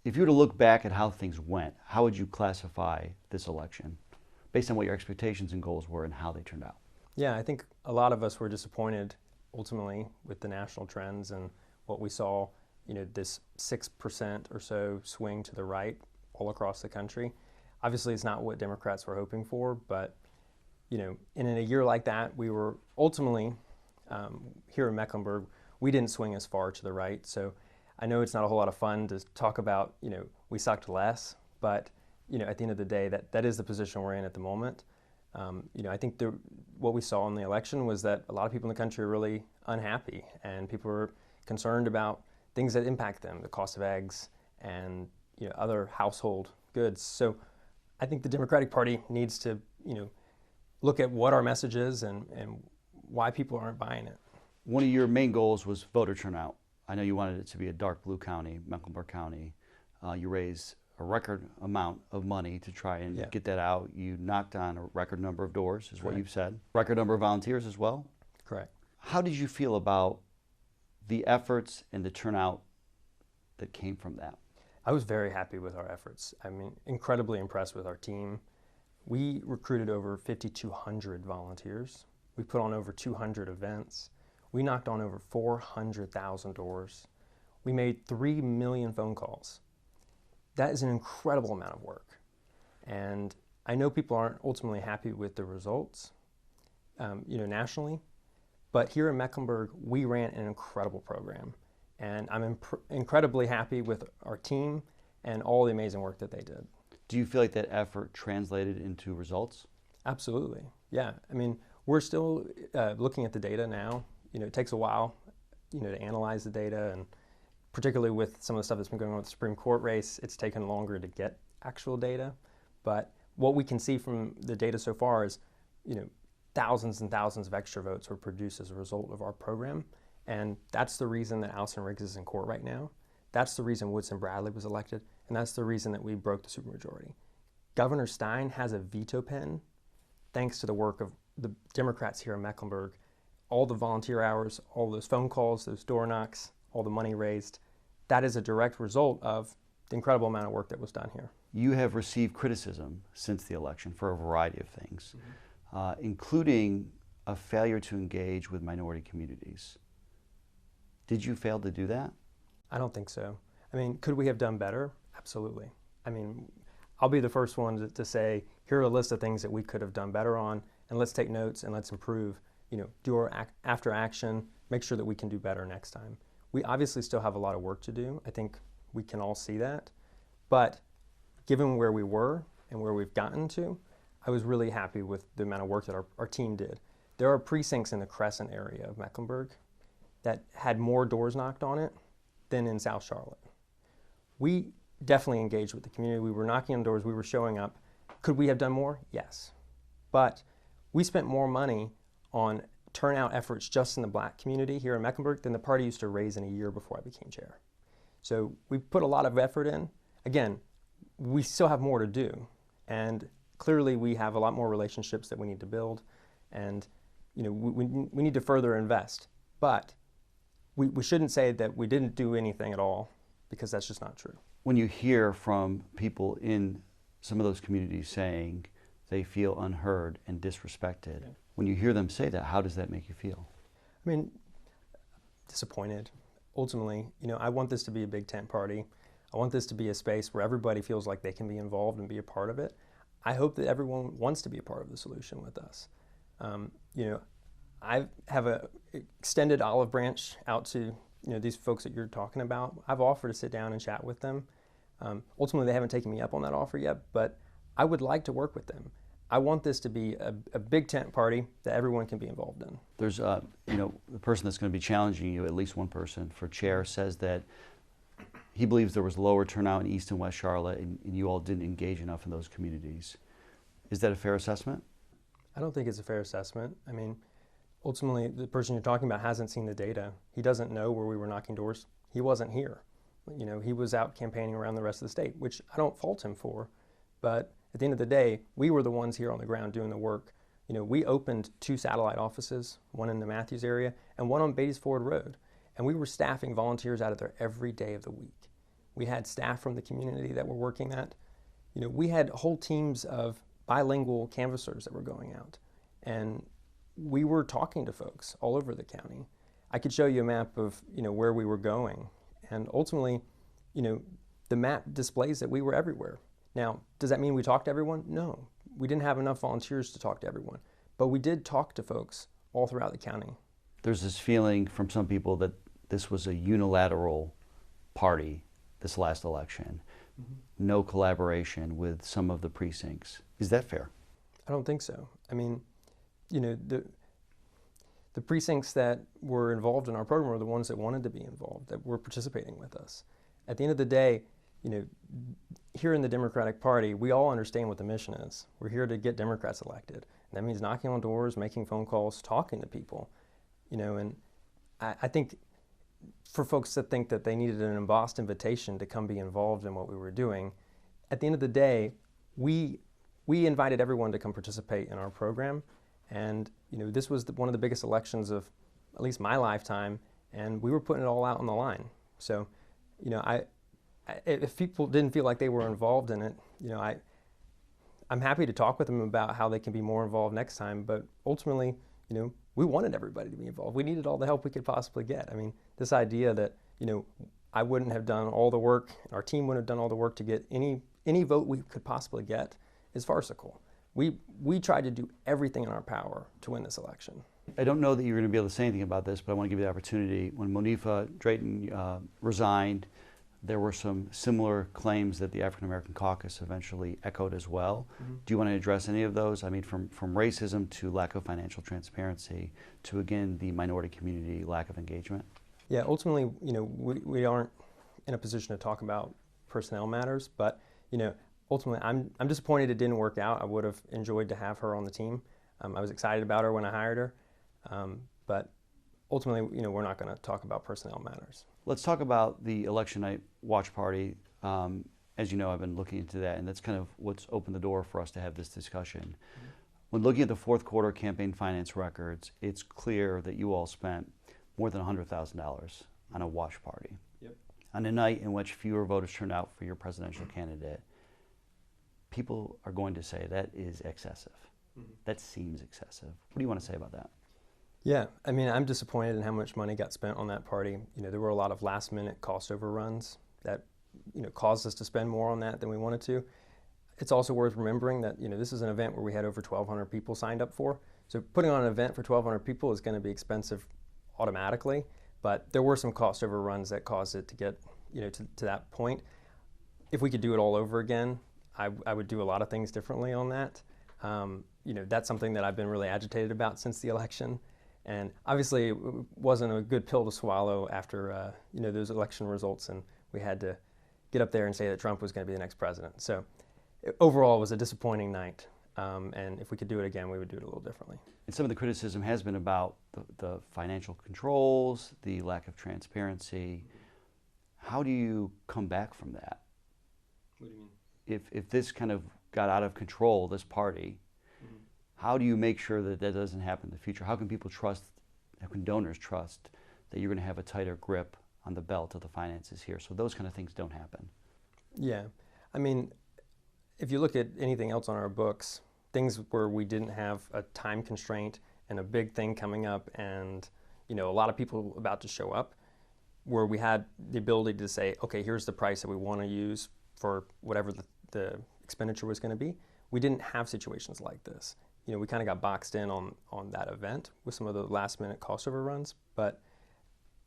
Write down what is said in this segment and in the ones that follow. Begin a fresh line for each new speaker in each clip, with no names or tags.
If you were to look back at how things went, how would you classify this election based on what your expectations and goals were and how they turned out?
Yeah, I think a lot of us were disappointed ultimately with the national trends and what we saw, this 6% or so swing to the right all across the country. Obviously, it's not what Democrats were hoping for, but in a year like that, we were ultimately, here in Mecklenburg, we didn't swing as far to the right. So I know it's not a whole lot of fun to talk about, we sucked less, but at the end of the day, that is the position we're in at the moment. I think what we saw in the election was that a lot of people in the country are really unhappy, and people are concerned about things that impact them, the cost of eggs and other household goods. So I think the Democratic Party needs to look at what our message is and why people aren't buying it.
One of your main goals was voter turnout. I know you wanted it to be a dark blue county, Mecklenburg County. You raised a record amount of money to try and get that out. You knocked on a record number of doors, is what you've said. Record number of volunteers as well?
Correct.
How did you feel about the efforts and the turnout that came from that?
I was very happy with our efforts. Incredibly impressed with our team. We recruited over 5,200 volunteers. We put on over 200 events. We knocked on over 400,000 doors. We made 3 million phone calls. That is an incredible amount of work. And I know people aren't ultimately happy with the results, nationally, but here in Mecklenburg, we ran an incredible program. And I'm incredibly happy with our team and all the amazing work that they did.
Do you feel like that effort translated into results?
Absolutely, yeah. We're still looking at the data now. It takes a while, to analyze the data, and particularly with some of the stuff that's been going on with the Supreme Court race, it's taken longer to get actual data. But what we can see from the data so far is, thousands and thousands of extra votes were produced as a result of our program. And that's the reason that Allison Riggs is in court right now. That's the reason Woodson Bradley was elected. And that's the reason that we broke the supermajority. Governor Stein has a veto pen thanks to the work of the Democrats here in Mecklenburg. All the volunteer hours, all those phone calls, those door knocks, all the money raised, that is a direct result of the incredible amount of work that was done here.
You have received criticism since the election for a variety of things, including a failure to engage with minority communities. Did you fail to do that?
I don't think so. Could we have done better? Absolutely. I'll be the first one to say, here are a list of things that we could have done better on, and let's take notes and let's improve. Do our after action, make sure that we can do better next time. We obviously still have a lot of work to do. I think we can all see that. But given where we were and where we've gotten to, I was really happy with the amount of work that our team did. There are precincts in the Crescent area of Mecklenburg that had more doors knocked on it than in South Charlotte. We definitely engaged with the community. We were knocking on doors, we were showing up. Could we have done more? Yes. But we spent more money on turnout efforts just in the black community here in Mecklenburg than the party used to raise in a year before I became chair. So we put a lot of effort in. Again, we still have more to do. And clearly we have a lot more relationships that we need to build. And we need to further invest. But we shouldn't say that we didn't do anything at all, because that's just not true.
When you hear from people in some of those communities saying they feel unheard and disrespected, when you hear them say that, how does that make you feel?
Disappointed. Ultimately, I want this to be a big tent party. I want this to be a space where everybody feels like they can be involved and be a part of it. I hope that everyone wants to be a part of the solution with us. I have an extended olive branch out to these folks that you're talking about. I've offered to sit down and chat with them. Ultimately, they haven't taken me up on that offer yet, but I would like to work with them. I want this to be a big tent party that everyone can be involved in.
There's, the person that's going to be challenging you, at least one person for chair, says that he believes there was lower turnout in East and West Charlotte, and you all didn't engage enough in those communities. Is that a fair assessment?
I don't think it's a fair assessment. Ultimately, the person you're talking about hasn't seen the data. He doesn't know where we were knocking doors. He wasn't here. He was out campaigning around the rest of the state, which I don't fault him for. But at the end of the day, we were the ones here on the ground doing the work. We opened 2 satellite offices, one in the Matthews area and one on Beatties Ford Road. And we were staffing volunteers out of there every day of the week. We had staff from the community that were working that. We had whole teams of bilingual canvassers that were going out, and we were talking to folks all over the county. I could show you a map of where we were going, and ultimately, the map displays that we were everywhere. Now, does that mean we talked to everyone? No, we didn't have enough volunteers to talk to everyone, but we did talk to folks all throughout the county.
There's this feeling from some people that this was a unilateral party this last election, no collaboration with some of the precincts. Is that fair?
I don't think so. I mean, the precincts that were involved in our program were the ones that wanted to be involved, that were participating with us. At the end of the day, here in the Democratic Party, we all understand what the mission is. We're here to get Democrats elected. And that means knocking on doors, making phone calls, talking to people. And I think for folks that think that they needed an embossed invitation to come be involved in what we were doing, at the end of the day, we invited everyone to come participate in our program. And this was one of the biggest elections of at least my lifetime, and we were putting it all out on the line. So, if people didn't feel like they were involved in it, I'm happy to talk with them about how they can be more involved next time. But ultimately, we wanted everybody to be involved. We needed all the help we could possibly get. I mean, this idea that I wouldn't have done all the work, our team wouldn't have done all the work to get any vote we could possibly get is farcical. We tried to do everything in our power to win this election.
I don't know that you're going to be able to say anything about this, but I want to give you the opportunity. When Monifa Drayton resigned, there were some similar claims that the African American caucus eventually echoed as well. Do you want to address any of those? I mean, from racism to lack of financial transparency to, again, the minority community lack of engagement?
Yeah, ultimately, we aren't in a position to talk about personnel matters, but, ultimately, I'm disappointed it didn't work out. I would have enjoyed to have her on the team. I was excited about her when I hired her, but ultimately, we're not going to talk about personnel matters.
Let's talk about the election night watch party. As you know, I've been looking into that, and that's kind of what's opened the door for us to have this discussion. When looking at the fourth quarter campaign finance records, it's clear that you all spent more than $100,000 on a watch party. On a night in which fewer voters turned out for your presidential candidate. People are going to say that is excessive. That seems excessive. What do you want to say about that?
Yeah, I mean, I'm disappointed in how much money got spent on that party. There were a lot of last-minute cost overruns that, caused us to spend more on that than we wanted to. It's also worth remembering that, this is an event where we had over 1,200 people signed up for. So putting on an event for 1,200 people is going to be expensive automatically, but there were some cost overruns that caused it to get, to that point. If we could do it all over again, I would do a lot of things differently on that. That's something that I've been really agitated about since the election. And obviously, it wasn't a good pill to swallow after those election results, and we had to get up there and say that Trump was going to be the next president. So overall, it was a disappointing night, and if we could do it again, we would do it a little differently.
And some of the criticism has been about the financial controls, the lack of transparency. How do you come back from that?
What do you mean?
If this kind of got out of control, this party, how do you make sure that that doesn't happen in the future? How can people trust, how can donors trust that you're going to have a tighter grip on the belt of the finances here so those kind of things don't happen? Yeah,
I mean, if you look at anything else on our books, things where we didn't have a time constraint and a big thing coming up and, a lot of people about to show up, where we had the ability to say, okay, here's the price that we want to use for whatever the expenditure was going to be. We didn't have situations like this. We kind of got boxed in on that event with some of the last minute cost overruns, but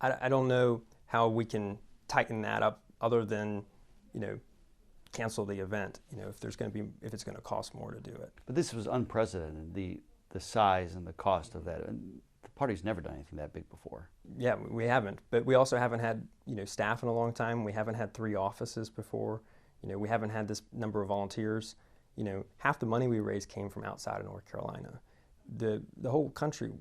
I don't know how we can tighten that up other than, cancel the event, if it's going to cost more to do it.
But this was unprecedented, the size and the cost of that. And the party's never done anything that big before.
Yeah, we haven't, but we also haven't had, staff in a long time. We haven't had 3 offices before. We haven't had this number of volunteers. Half the money we raised came from outside of North Carolina. The whole country,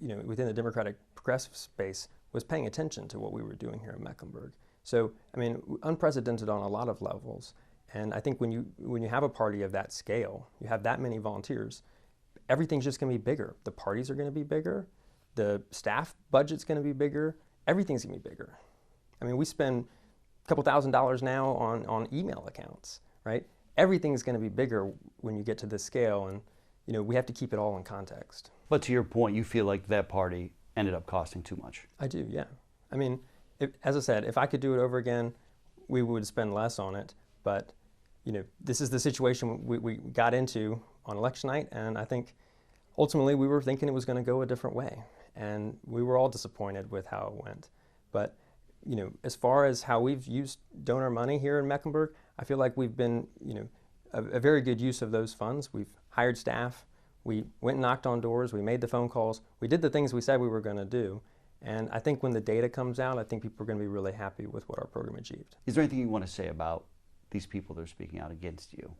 within the Democratic progressive space was paying attention to what we were doing here in Mecklenburg. So, I mean, unprecedented on a lot of levels. And I think when you have a party of that scale, you have that many volunteers, everything's just going to be bigger. The parties are going to be bigger. The staff budget's going to be bigger. Everything's going to be bigger. I mean, we spend couple $1,000s now on email accounts, right? Everything's going to be bigger when you get to this scale, and we have to keep it all in context.
But to your point, you feel like that party ended up costing too much.
I do, yeah. I mean, as I said, if I could do it over again, we would spend less on it. But this is the situation we got into on election night, and I think ultimately we were thinking it was going to go a different way, and we were all disappointed with how it went. But as far as how we've used donor money here in Mecklenburg, I feel like we've been a very good use of those funds. We've hired staff, we went and knocked on doors, we made the phone calls, we did the things we said we were going to do. And I think when the data comes out, I think people are going to be really happy with what our program achieved.
Is there anything you want to say about these people that are speaking out against you,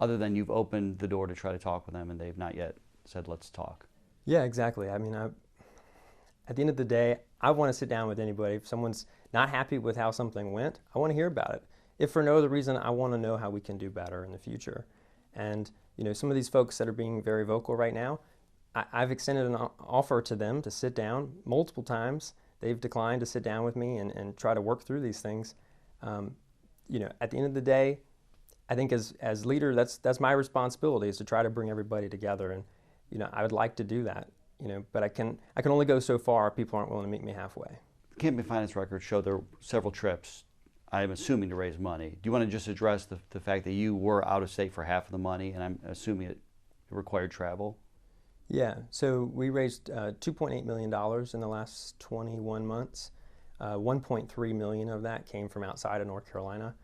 other than you've opened the door to try to talk with them and they've not yet said, let's talk?
Yeah, exactly. I mean, at the end of the day, I want to sit down with anybody. If someone's not happy with how something went, I want to hear about it. If for no other reason, I want to know how we can do better in the future. And some of these folks that are being very vocal right now, I've extended an offer to them to sit down multiple times. They've declined to sit down with me and try to work through these things. At the end of the day, I think as leader, that's my responsibility, is to try to bring everybody together. And I would like to do that. But I can only go so far. People aren't willing to meet me halfway.
The campaign finance records show there were several trips, I'm assuming, to raise money. Do you want to just address the fact that you were out of state for half of the money, and I'm assuming it required travel?
Yeah, so we raised $2.8 million in the last 21 months. 1.3 million of that came from outside of North Carolina.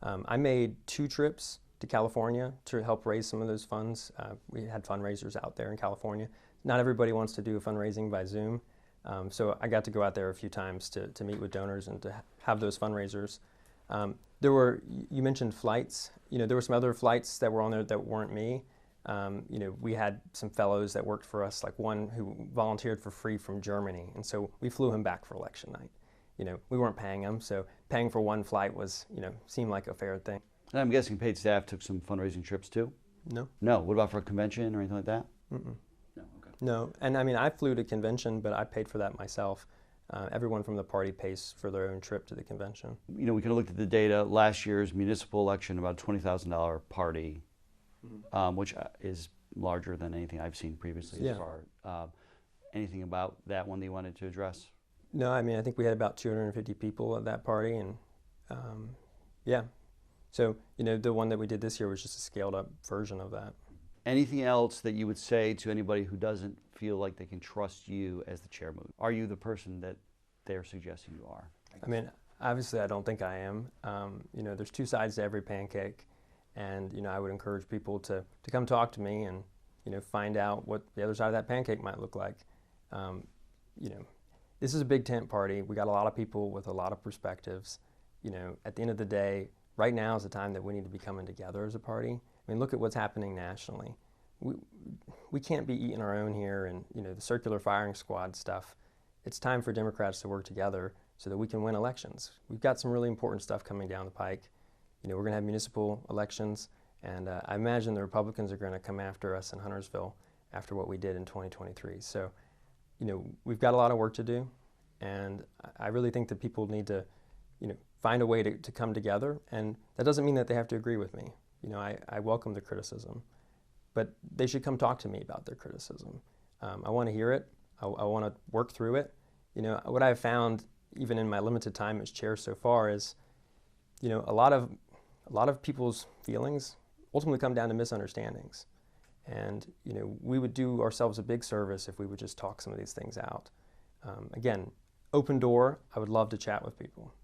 I made 2 trips to California to help raise some of those funds. We had fundraisers out there in California. Not everybody wants to do a fundraising by Zoom, so I got to go out there a few times to meet with donors and to have those fundraisers. You mentioned flights. There were some other flights that were on there that weren't me. We had some fellows that worked for us, like one who volunteered for free from Germany, and so we flew him back for election night. We weren't paying him, so paying for one flight was, seemed like a fair thing.
And I'm guessing paid staff took some fundraising trips too?
No.
No. What about for a convention or anything like that?
Mm-mm.
No. Okay.
No, and I mean, I flew to convention, but I paid for that myself. Everyone from the party pays for their own trip to the convention.
We could have looked at the data. Last year's municipal election, about a $20,000 party, which is larger than anything I've seen previously.
Yeah.
As far anything about that one that you wanted to address?
No, I mean, I think we had about 250 people at that party, and yeah. So, the one that we did this year was just a scaled up version of that.
Anything else that you would say to anybody who doesn't feel like they can trust you as the chairman? Are you the person that they're suggesting you are?
I mean, obviously I don't think I am. There's 2 sides to every pancake, and I would encourage people to come talk to me and find out what the other side of that pancake might look like. This is a big tent party. We got a lot of people with a lot of perspectives. At the end of the day, right now is the time that we need to be coming together as a party. I mean, look at what's happening nationally. We can't be eating our own here, and the circular firing squad stuff. It's time for Democrats to work together so that we can win elections. We've got some really important stuff coming down the pike. We're going to have municipal elections, and I imagine the Republicans are going to come after us in Huntersville after what we did in 2023. So, we've got a lot of work to do, and I really think that people need to, find a way to come together, and that doesn't mean that they have to agree with me. I welcome the criticism, but they should come talk to me about their criticism. I want to hear it. I want to work through it. What I've found, even in my limited time as chair so far, is, a lot of people's feelings ultimately come down to misunderstandings. And, we would do ourselves a big service if we would just talk some of these things out. Again, open door. I would love to chat with people.